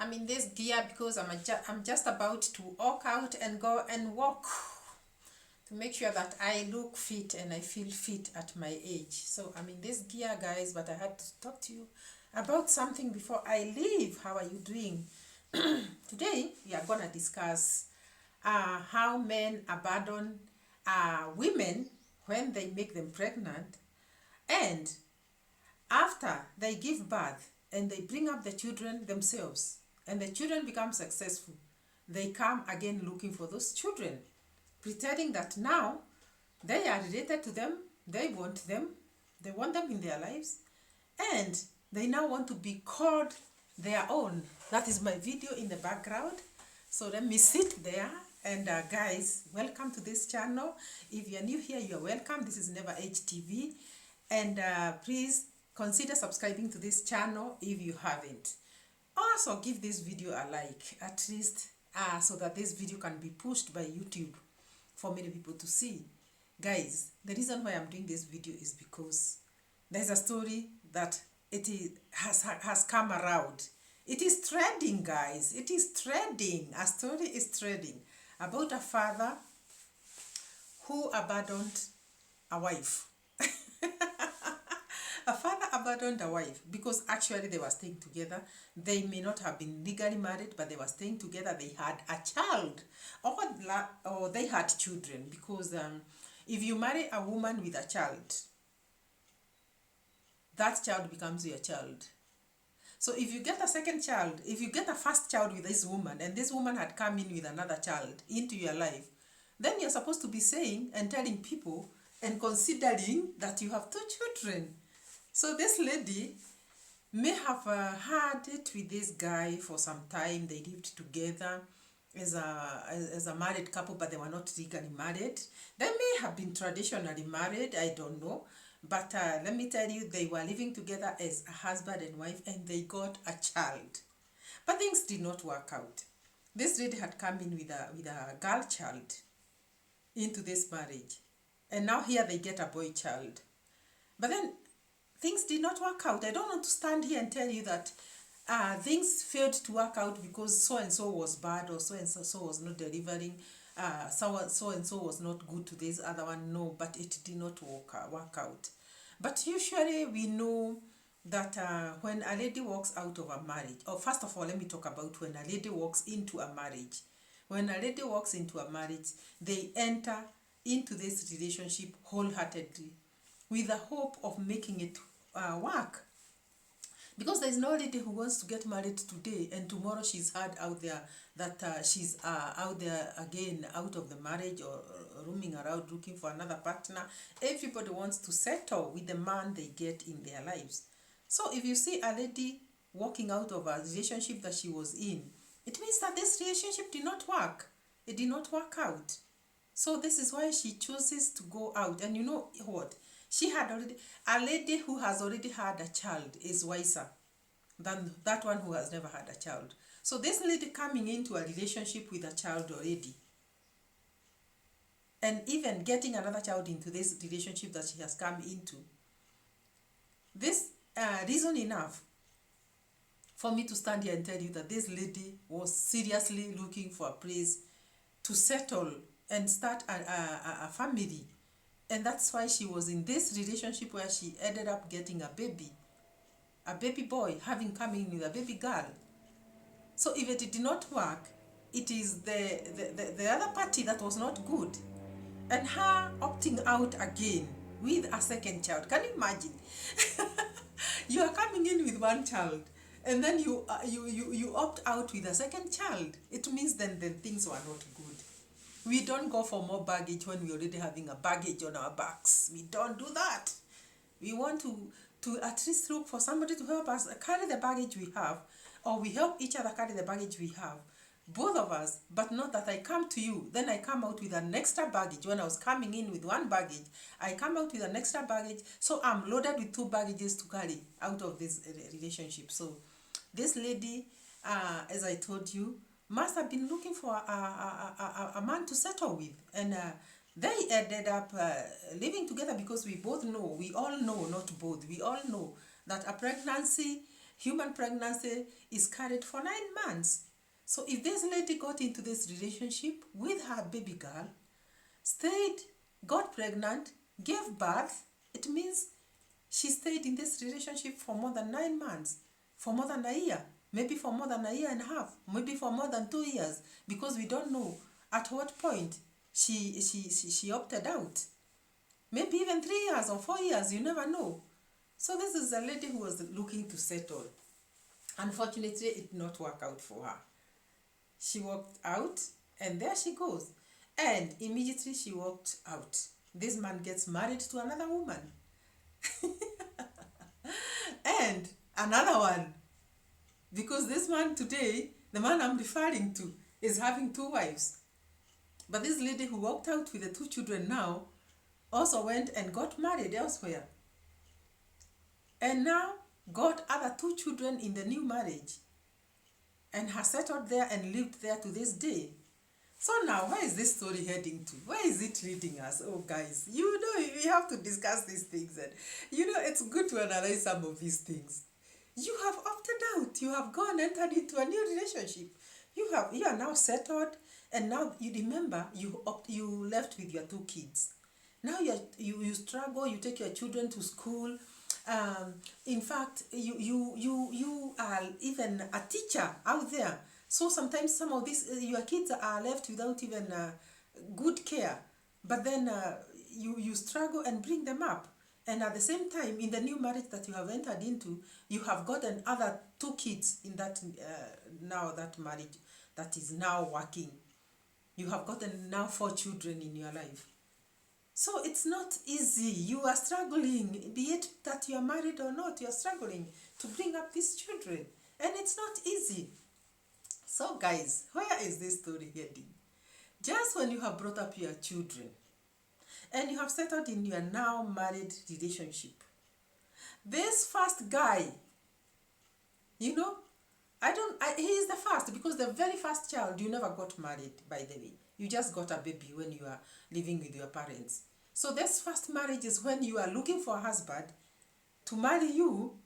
I'm in this gear because I'm just about to walk out and go and walk to make sure that I look fit and I feel fit at my age. So I'm in this gear, guys, but I had to talk to you about something before I leave. How are you doing? Today, we are going to discuss how men abandon women when they make them pregnant, and after they give birth and they bring up the children themselves and the children become successful, they come again looking for those children, pretending that now they are related to them, they want them, in their lives, and they now want to be called their own. That is my video in the background. So let me sit there. And guys, welcome to this channel. If you're new here, you're welcome. This is Never Age TV. And please consider subscribing to this channel if you haven't. Also, give this video a like, at least so that this video can be pushed by YouTube for many people to see. Guys, the reason why I'm doing this video is because there's a story that has come around. It is trending, guys. It is trending. A story is trending about a father who abandoned a wife. A father abandoned a wife because actually they were staying together. They may not have been legally married, but they were staying together. They had a child, or they had children, because if you marry a woman with a child, that child becomes your child. So if you get a second child, if you get a first child with this woman, and this woman had come in with another child into your life, then you're supposed to be saying and telling people and considering that you have two children. So this lady may have had it with this guy for some time. They lived together as a married couple, but they were not legally married. They may have been traditionally married, I don't know. But let me tell you, they were living together as a husband and wife, and they got a child. But things did not work out. This lady had come in with a girl child into this marriage. And now here they get a boy child. But then things did not work out. I don't want to stand here and tell you that things failed to work out because so-and-so was bad, or so-and-so was not delivering, so-and-so was not good to this other one. No, but it did not work out. But usually we know that when a lady walks out of a marriage, or first of all, let me talk about when a lady walks into a marriage. When a lady walks into a marriage, they enter into this relationship wholeheartedly with the hope of making it work. Because there's no lady who wants to get married today and tomorrow she's heard out there that she's out there again, out of the marriage, or roaming around looking for another partner. Everybody wants to settle with the man they get in their lives. So if you see a lady walking out of a relationship that she was in, it means that this relationship did not work. It did not work out. So this is why she chooses to go out. And you know what? A lady who has already had a child is wiser than that one who has never had a child. So this lady coming into a relationship with a child already, and even getting another child into this relationship that she has come into, this reason enough for me to stand here and tell you that this lady was seriously looking for a place to settle and start a family. And that's why she was in this relationship where she ended up getting a baby boy, having come in with a baby girl. So if it did not work, it is the other party that was not good. And her opting out again with a second child. Can you imagine? You are coming in with one child, and then you opt out with a second child. It means then things were not good. We don't go for more baggage when we're already having a baggage on our backs. We don't do that. We want to at least look for somebody to help us carry the baggage we have, or we help each other carry the baggage we have, both of us. But not that I come to you, then I come out with an extra baggage. When I was coming in with one baggage, I come out with an extra baggage, so I'm loaded with two baggages to carry out of this relationship. So this lady, as I told you, must have been looking for a man to settle with, and they ended up living together because we all know, not both, we all know that a pregnancy Human pregnancy is carried for 9 months. So if this lady got into this relationship with her baby girl, stayed, got pregnant, gave birth, it means she stayed in this relationship for more than 9 months, for more than a year, maybe for more than a year and a half, maybe for more than 2 years, because we don't know at what point she opted out. Maybe even 3 years or 4 years, you never know. So this is a lady who was looking to settle. Unfortunately, it did not work out for her. She walked out, and there she goes. And immediately she walked out, this man gets married to another woman. And another one. Because this man today, the man I'm referring to, is having 2 wives. But this lady who walked out with the 2 children now also went and got married elsewhere. And now got other 2 children in the new marriage. And has settled there and lived there to this day. So now, where is this story heading to? Where is it leading us? Oh, guys, we have to discuss these things. And, it's good to analyze some of these things. You have opted out. You have gone and entered into a new relationship. You are now settled. And now, you remember, you left with your 2 kids. Now you struggle. You take your children to school. In fact, you are even a teacher out there. So sometimes some of these, your kids are left without even good care. But then you struggle and bring them up. And at the same time, in the new marriage that you have entered into, you have gotten other 2 kids in that that marriage that is now working. You have gotten now 4 children in your life. So it's not easy. You are struggling, be it that you are married or not, you are struggling to bring up these children. And it's not easy. So guys, where is this story heading? Just when you have brought up your children and you have settled in your now married relationship, this first guy, he is the first, because the very first child, you never got married, by the way. You just got a baby when you are living with your parents. So this first marriage is when you are looking for a husband to marry you,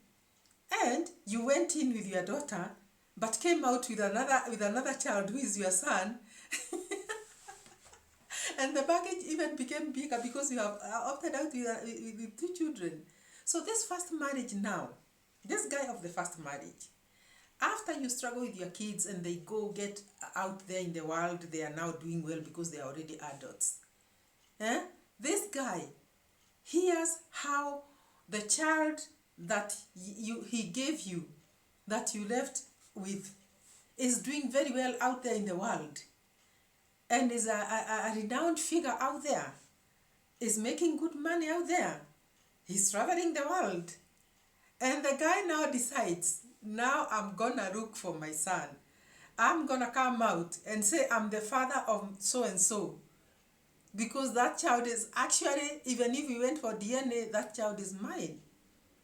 and you went in with your daughter, but came out with another child who is your son. And the baggage even became bigger because you have opted out with 2 children. So this first marriage now, this guy of the first marriage, after you struggle with your kids and they go get out there in the world, they are now doing well because they are already adults. This guy hears how the child that he gave you, that you left with, is doing very well out there in the world, and is a renowned figure out there, is making good money out there. He's traveling the world. And the guy now decides, now I'm gonna look for my son. I'm gonna come out and say I'm the father of so-and-so. Because that child is actually, even if we went for DNA, that child is mine.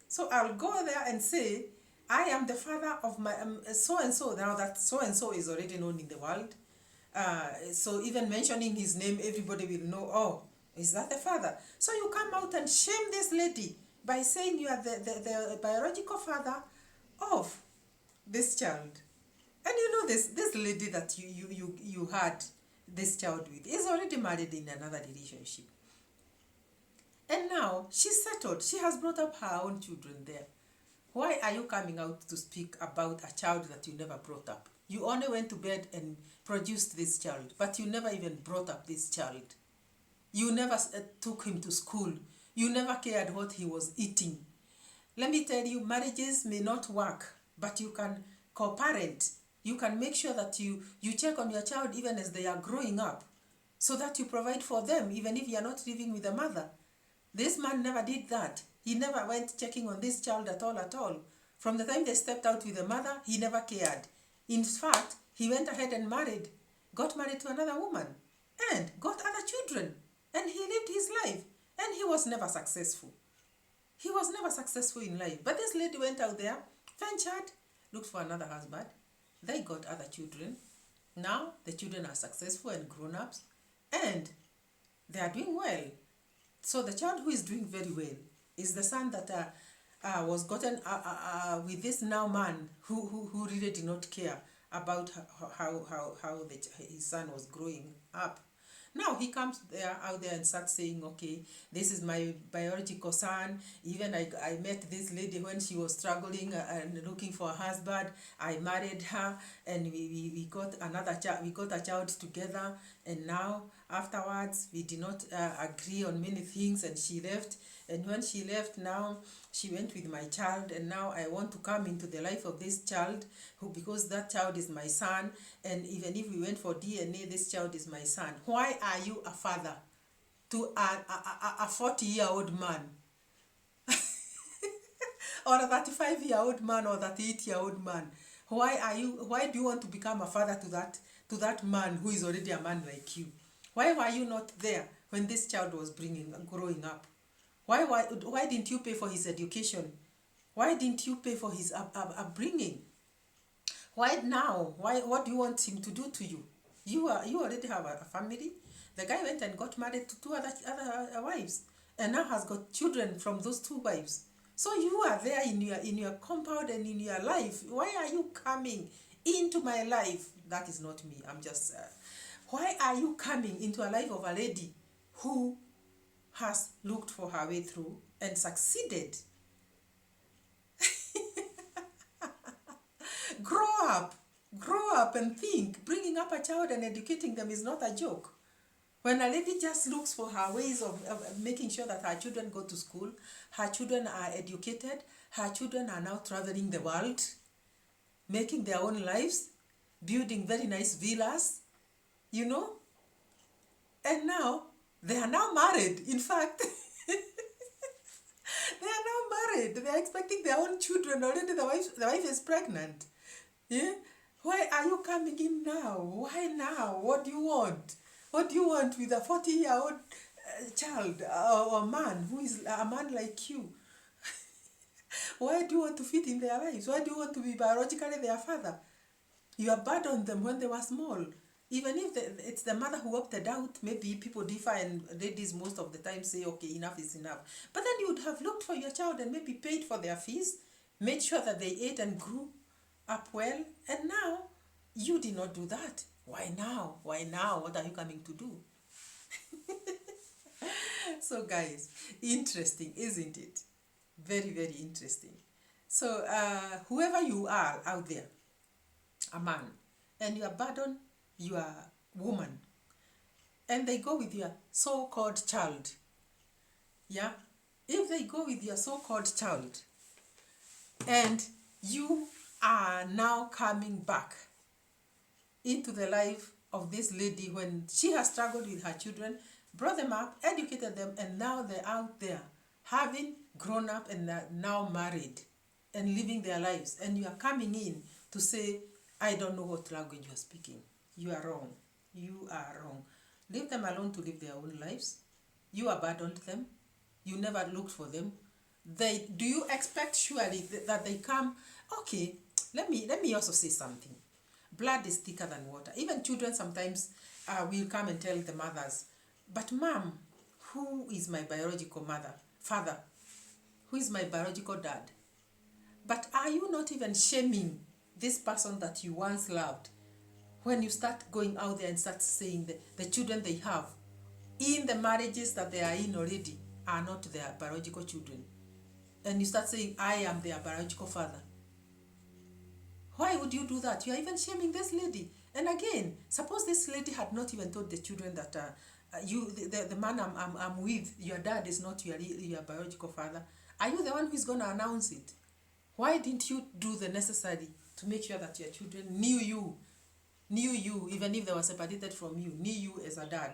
So I'll go there and say, I am the father of my so-and-so. Now that so-and-so is already known in the world. So even mentioning his name, everybody will know, oh, is that the father? So you come out and shame this lady by saying you are the biological father of this child. And this lady that you had this child with is already married in another relationship. And now she's settled. She has brought up her own children there. Why are you coming out to speak about a child that you never brought up? You only went to bed and produced this child, but you never even brought up this child. You never took him to school. You never cared what he was eating. Let me tell you, marriages may not work, but you can co-parent. You can make sure that you check on your child even as they are growing up, so that you provide for them even if you are not living with the mother. This man never did that. He never went checking on this child at all. From the time they stepped out with the mother, he never cared. In fact, he went ahead and got married to another woman, and got other children. And he lived his life. And he was never successful. He was never successful in life. But this lady went out there, ventured, looked for another husband. They got other children. Now the children are successful and grown-ups, and they are doing well. So the child who is doing very well is the son that was gotten with this now man who really did not care about his son was growing up. Now he comes there out there and starts saying, okay, this is my biological son. Even I met this lady when she was struggling and looking for a husband. I married her and we got another child. We got a child together, and now afterwards we did not agree on many things, and she left. And when she left, now she went with my child, and now I want to come into the life of this child because that child is my son, and even if we went for DNA, this child is my son. Why are you a father to a 40-year-old man or a 35-year-old man or 38-year-old man? Why do you want to become a father to that man who is already a man like you? Why were you not there when this child was growing up? Why didn't you pay for his education? Why didn't you pay for his upbringing? Why now? What do you want him to do to you? You already have a family. The guy went and got married to two other wives, and now has got children from those two wives. So you are there in your compound and in your life. Why are you coming into my life? That is not me. I'm just. Why are you coming into a life of a lady who has looked for her way through and succeeded? Grow up and think. Bringing up a child and educating them is not a joke. When a lady just looks for her ways of making sure that her children go to school, her children are educated, her children are now traveling the world, making their own lives, building very nice villas, and now they are now married. In fact, they are now married. They are expecting their own children already. The wife is pregnant. Yeah? Why are you coming in now? Why now? What do you want? What do you want with a 40-year-old child or man who is a man like you? Why do you want to fit in their lives? Why do you want to be biologically their father? You abandoned them when they were small. Even if it's the mother who opted out, maybe people differ, and ladies most of the time say, okay, enough is enough. But then you would have looked for your child and maybe paid for their fees, made sure that they ate and grew up well, and now you did not do that. Why now? Why now? What are you coming to do? So guys, interesting, isn't it? Very, very interesting. So whoever you are out there, a man, and you abandon your woman, and they go with your so-called child, yeah? If they go with your so-called child, and you are now coming back into the life of this lady when she has struggled with her children, brought them up, educated them, and now they're out there having grown up and are now married and living their lives, and you are coming in to say, I don't know what language you are speaking. You are wrong. You are wrong. Leave them alone to live their own lives. You abandoned them. You never looked for them. Do you expect surely that they come? Okay, let me also say something. Blood is thicker than water. Even children sometimes will come and tell the mothers, but mom, who is my biological father? Who is my biological dad? But are you not even shaming this person that you once loved when you start going out there and start saying that the children they have in the marriages that they are in already are not their biological children? And you start saying, I am their biological father. Why would you do that? You are even shaming this lady. And again, suppose this lady had not even told the children that the man I'm with, your dad is not your biological father. Are you the one who is going to announce it? Why didn't you do the necessary to make sure that your children knew you, even if they were separated from you, knew you as a dad,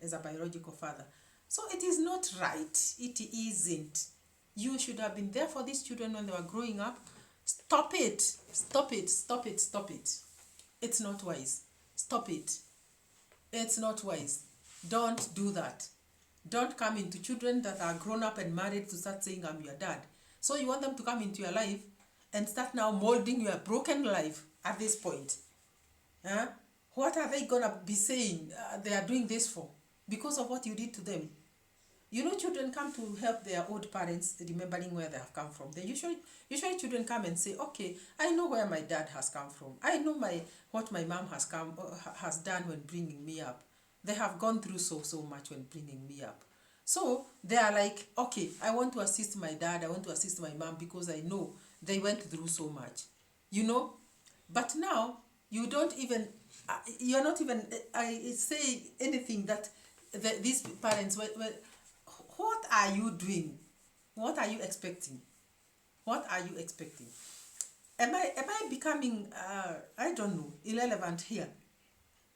as a biological father? So it is not right. It isn't. You should have been there for these children when they were growing up. Stop it. Stop it. Stop it. Stop it. It's not wise. Stop it. It's not wise. Don't do that. Don't come into children that are grown up and married to start saying, I'm your dad. So you want them to come into your life and start now molding your broken life at this point. Huh? What are they going to be saying they are doing this for? Because of what you did to them. You know, children come to help their old parents, remembering where they have come from. They usually children come and say, okay, I know where my dad has come from. I know what my mom has done when bringing me up. They have gone through so much when bringing me up. So they are like, okay, I want to assist my dad, I want to assist my mom because I know they went through so much. You know, but now you don't even, you're not even, I say anything that these parents, what are you doing? What are you expecting? What are you expecting? Am I becoming, I don't know, irrelevant here?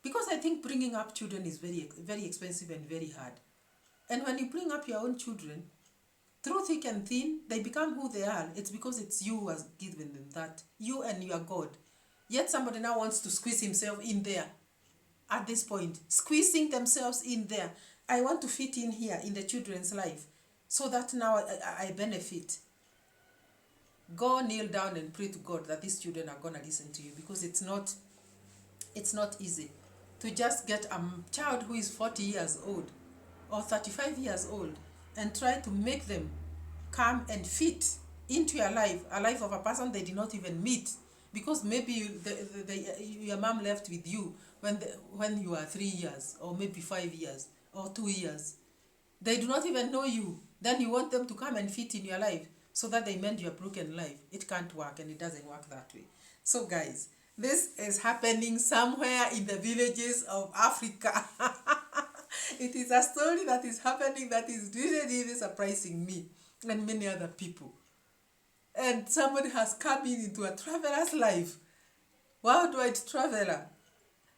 Because I think bringing up children is very expensive and very hard. And when you bring up your own children, through thick and thin, they become who they are. It's because it's you who has given them that. You and your God. Yet somebody now wants to squeeze himself in there. At this point, squeezing themselves in there. I want to fit in here in the children's life so that now I benefit. Go kneel down and pray to God that these children are going to listen to you, because it's not easy to just get a child who is 40 years old or 35 years old and try to make them come and fit into your life, a life of a person they did not even meet, because maybe your mom left with you when you are 3 years or maybe 5 years or 2 years. They do not even know you. Then you want them to come and fit in your life so that they mend your broken life. It can't work, and it doesn't work that way. So guys, this is happening somewhere in the villages of Africa. It is a story that is happening that is really surprising me and many other people. And somebody has come into a traveler's life, worldwide traveler,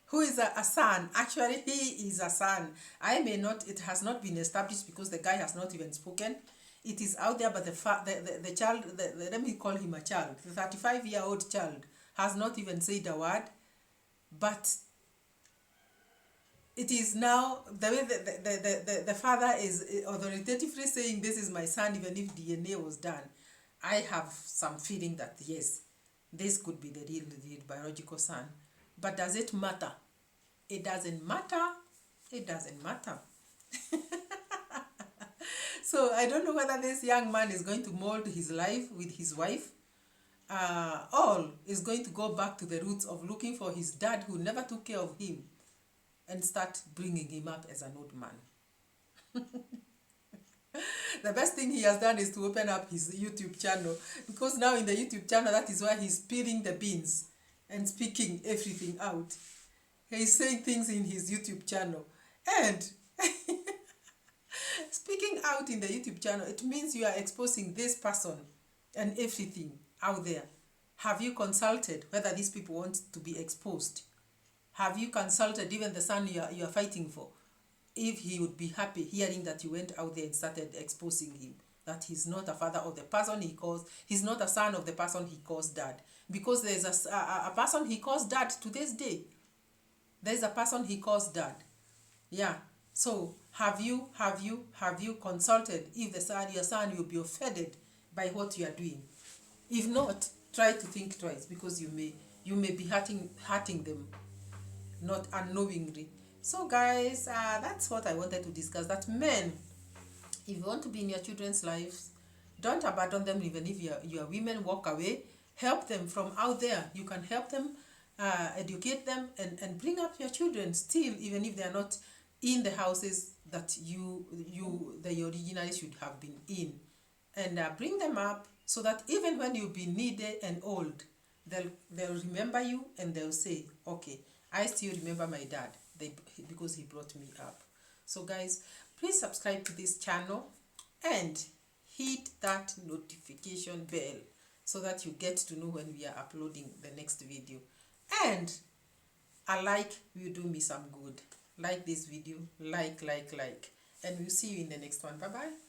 who is a son. Actually, he is a son. It has not been established because the guy has not even spoken. It is out there, but the child, let me call him a child, the 35-year-old child has not even said a word. But it is now the way the father is authoritatively saying, this is my son, even if DNA was done. I have some feeling that yes, this could be the real biological son. But does it matter? It doesn't matter. It doesn't matter. So I don't know whether this young man is going to mold his life with his wife. All is going to go back to the roots of looking for his dad who never took care of him and start bringing him up as an old man. The best thing he has done is to open up his YouTube channel, because now in the YouTube channel, that is where he's spilling the beans and speaking everything out. He's saying things in his YouTube channel. And speaking out in the YouTube channel, it means you are exposing this person and everything out there. Have you consulted whether these people want to be exposed? Have you consulted even the son you are fighting for, if he would be happy hearing that you went out there and started exposing him, that he's not a father of the person he calls, he's not a son of the person he calls dad? Because there's a person he calls dad to this day. There's a person he calls dad. Yeah. So have you consulted if your son will be offended by what you are doing? If not, try to think twice, because you may be hurting them, not unknowingly. So guys, that's what I wanted to discuss. That men, if you want to be in your children's lives, don't abandon them. Even if you are women, walk away. Help them from out there. You can help them, educate them, and bring up your children still, even if they are not in the houses that they originally should have been in. And bring them up so that even when you be needy and old, they'll remember you, and they'll say, okay, I still remember my dad because he brought me up. So guys, please subscribe to this channel and hit that notification bell so that you get to know when we are uploading the next video. And a like will do me some good. Like this video, like. And we'll see you in the next one. Bye bye.